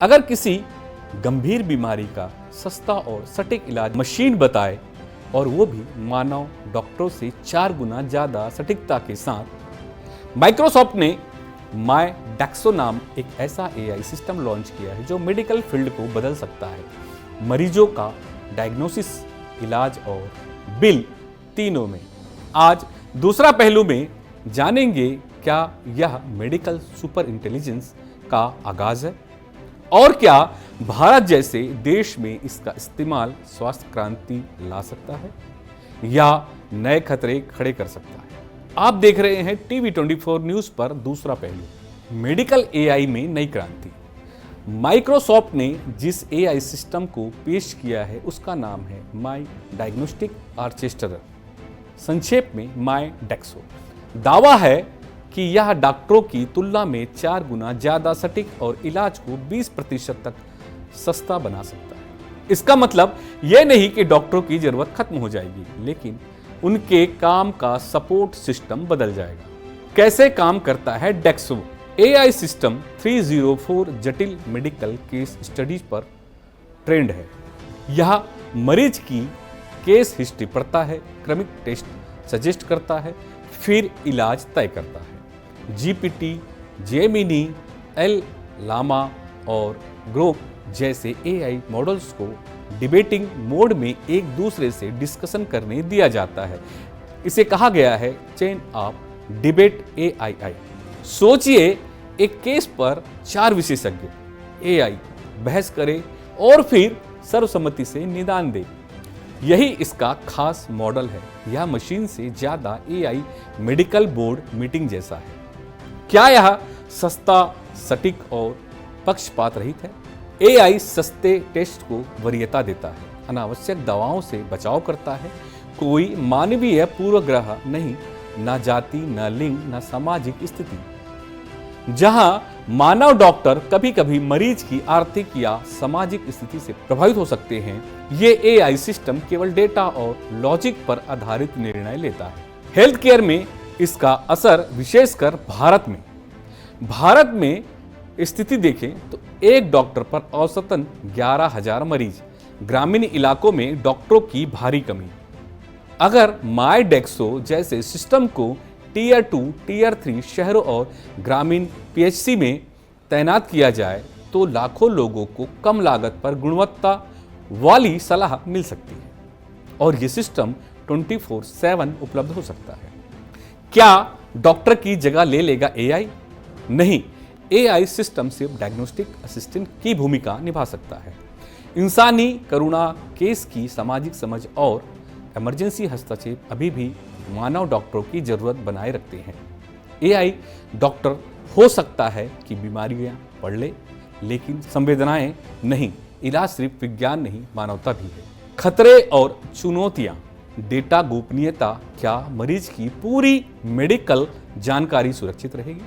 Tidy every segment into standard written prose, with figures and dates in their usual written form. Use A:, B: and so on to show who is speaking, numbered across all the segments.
A: अगर किसी गंभीर बीमारी का सस्ता और सटीक इलाज मशीन बताए और वो भी मानव डॉक्टरों से 4 गुना ज़्यादा सटीकता के साथ, माइक्रोसॉफ्ट ने माय डेक्सो नाम एक ऐसा एआई सिस्टम लॉन्च किया है जो मेडिकल फील्ड को बदल सकता है। मरीजों का डायग्नोसिस, इलाज और बिल तीनों में। आज दूसरा पहलू में जानेंगे क्या यह मेडिकल सुपर इंटेलिजेंस का आगाज है और क्या भारत जैसे देश में इसका इस्तेमाल स्वास्थ्य क्रांति ला सकता है या नए खतरे खड़े कर सकता है। आप देख रहे हैं टीवी 24 न्यूज़ पर दूसरा पहलू, मेडिकल एआई में नई क्रांति। माइक्रोसॉफ्ट ने जिस एआई सिस्टम को पेश किया है उसका नाम है माय डायग्नोस्टिक आर्केस्ट्रा, संक्षेप में माय डेक्सो। दावा है कि यह डॉक्टरों की तुलना में 4 गुना ज़्यादा सटीक और इलाज को 20% तक सस्ता बना सकता है। इसका मतलब यह नहीं कि डॉक्टरों की जरूरत खत्म हो जाएगी, लेकिन उनके काम का सपोर्ट सिस्टम बदल जाएगा। कैसे काम करता है डेक्सो? एआई सिस्टम 304 जटिल मेडिकल केस स्टडीज पर ट्रेंड है। यह मरीज की केस हिस्ट्री पढ़ता है, क्रमिक टेस्ट सजेस्ट करता है, फिर इलाज तय करता है। जीपीटी, जेमिनी, एल लामा और ग्रोक जैसे एआई मॉडल्स को डिबेटिंग मोड में एक दूसरे से डिस्कशन करने दिया जाता है। इसे कहा गया है चेन ऑफ डिबेट एआई। सोचिए, एक केस पर 4 विशेषज्ञ एआई बहस करे और फिर सर्वसम्मति से निदान दे। यही इसका खास मॉडल है। यह मशीन से ज्यादा एआई मेडिकल बोर्ड मीटिंग जैसा है। क्या यह सस्ता, सटीक और पक्षपात रहित है? एआई सस्ते टेस्ट को वरीयता देता है, अनावश्यक दवाओं से बचाव करता है, कोई मानवीय पूर्वग्रह नहीं, न जाति, न लिंग, न सामाजिक स्थिति। जहां मानव डॉक्टर कभी कभी मरीज की आर्थिक या सामाजिक स्थिति से प्रभावित हो सकते हैं, ये एआई सिस्टम केवल डेटा और लॉजिक पर आधारित निर्णय लेता है। हेल्थ केयर में इसका असर विशेषकर भारत में स्थिति देखें तो एक डॉक्टर पर औसतन 11,000 मरीज, ग्रामीण इलाकों में डॉक्टरों की भारी कमी। अगर माय डेक्सो जैसे सिस्टम को टियर 2, टियर 3 शहरों और ग्रामीण पीएचसी में तैनात किया जाए तो लाखों लोगों को कम लागत पर गुणवत्ता वाली सलाह मिल सकती है और ये सिस्टम 24/7 उपलब्ध हो सकता है। क्या डॉक्टर की जगह ले लेगा एआई? नहीं, एआई सिस्टम सिर्फ डायग्नोस्टिक असिस्टेंट की भूमिका निभा सकता है। इंसानी करुणा, केस की सामाजिक समझ और इमरजेंसी हस्तक्षेप अभी भी मानव डॉक्टरों की जरूरत बनाए रखते हैं। एआई डॉक्टर हो सकता है कि बीमारियां पढ़ ले, लेकिन संवेदनाएं नहीं। इलाज सिर्फ विज्ञान नहीं, मानवता भी है। खतरे और चुनौतियां, डेटा गोपनीयता, क्या मरीज की पूरी मेडिकल जानकारी सुरक्षित रहेगी?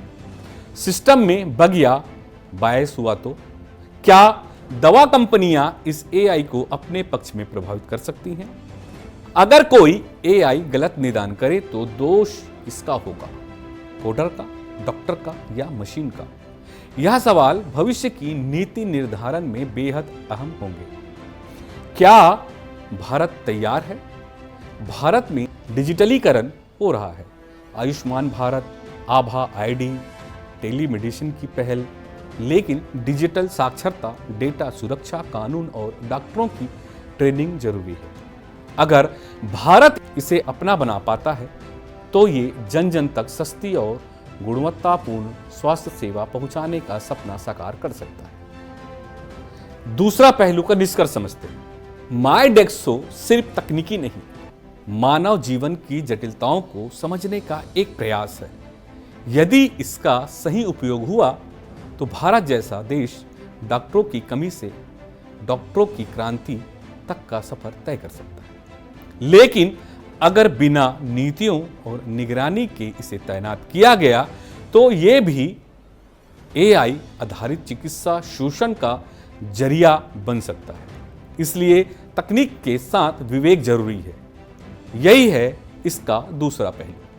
A: सिस्टम में बग या बायस हुआ तो क्या दवा कंपनियां इस एआई को अपने पक्ष में प्रभावित कर सकती हैं? अगर कोई एआई गलत निदान करे तो दोष किसका होगा? कोडर का, डॉक्टर का या मशीन का? यह सवाल भविष्य की नीति निर्धारण में बेहद अहम होंगे। क्या भारत तैयार है? भारत में डिजिटलीकरण हो रहा है। आयुष्मान भारत, आभा आईडी, टेलीमेडिसिन की पहल, लेकिन डिजिटल साक्षरता, डेटा सुरक्षा, कानून और डॉक्टरों की ट्रेनिंग जरूरी है। अगर भारत इसे अपना बना पाता है तो ये जन जन तक सस्ती और गुणवत्तापूर्ण स्वास्थ्य सेवा पहुंचाने का सपना साकार कर सकता है। दूसरा पहलू का निष्कर्ष समझते हैं। माय डेक्सो सिर्फ तकनीकी नहीं, मानव जीवन की जटिलताओं को समझने का एक प्रयास है। यदि इसका सही उपयोग हुआ तो भारत जैसा देश डॉक्टरों की कमी से डॉक्टरों की क्रांति तक का सफर तय कर सकता है। लेकिन अगर बिना नीतियों और निगरानी के इसे तैनात किया गया तो ये भी एआई आधारित चिकित्सा शोषण का जरिया बन सकता है। इसलिए तकनीक के साथ विवेक जरूरी है। यही है इसका दूसरा पहलू।